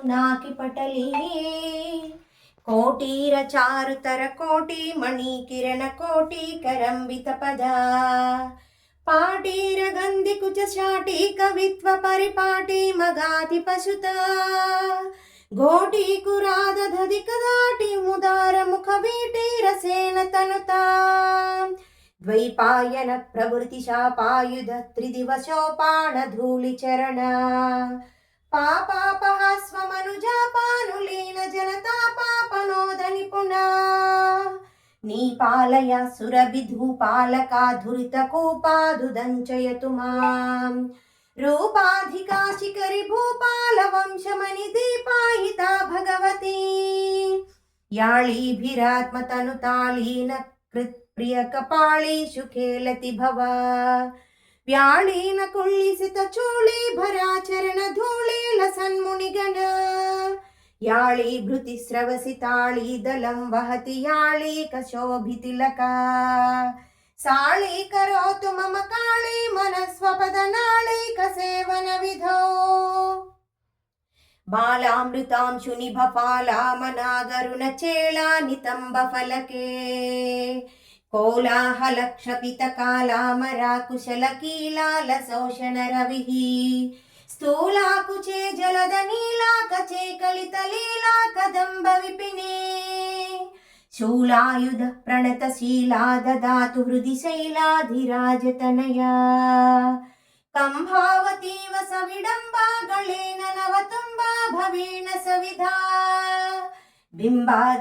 नाकि पटली कोटीर चारुतर कोटि मणि किरण कोटि करंबित पदा पाटीर गंधि कुच शाटी कवित्व परिपाटी मगाति पशुता घोटी कुराद धधिक दाटी मुदार मुख वीटी रसेन तनुता द्वैपायन प्रवृत्ति शापायुध त्रिदिवसोपान धूलि चरण पापापः स्वमनुजापानुलीन जनता पापनोद निपुणा नीपालय सुरभिधूपालका धुरितकूपादुदञ्चयतु मां रूपाधिका शिखरि भूपाल वंशमणिदीपाहिता भगवती याळीभिरात्मतनुतालीन कृत्प्रियकपाळीषु खेलति भव व्याळीन कुಳ್ಳಿಸಿತ ಚೂಳಿ ಭರಾಚರಣ ಧೂಳಿ ಲಸನ್ಮುನಿಗಣ ಯಾಳಿ ಭೃತಿ ಸ್ರವಸಿ ತಾಳಿ ದಲಂ ವಹತಿ ಯಾಳಿ ಕಶೋಭಿತಿಲಕ ಸಾಳಿ ಕರೋತು ಮಮ ಕಾಳಿ ಮನಸ್ವಪದ ನಾಳಿ ಕಸೇವನ ವಿಧೋ ಬಾಲಾಮೃತಾಂಶು ನಿಭ ಫಾಲಾಮನಾಗರುಣ ಚೇಳಾ ನಿತಂಬ ಫಲಕೆ ಕೋಲಾಹಲ ಕ್ಷಪಿತ ಕಾಲಾಮರ ಕುಶಲ ಕೀಲಾಲ ಶೋಷಣ ರವಿಃ ಸ್ಥೂಲಾಕುಚೆ ಜಲದ ನೀಲಾಕಚೆ ಕಲಿತ ಲೀಲಾ ಕದಂಬ ವಿಪಿನೇ ಶೂಲಾಯುಧ ಪ್ರಣತ ಶೀಲಾ ದದಾತು ಹೃದಿ ಶೈಲಾಧಿರಾಜತನಯ ಕಂಭಾವತೀವ ಸವಿಡಂಬಗಳೇನ ನವತುಂಬಾ ಭವೇನ ಸವಿಧಾ ಬಿಂಬಾ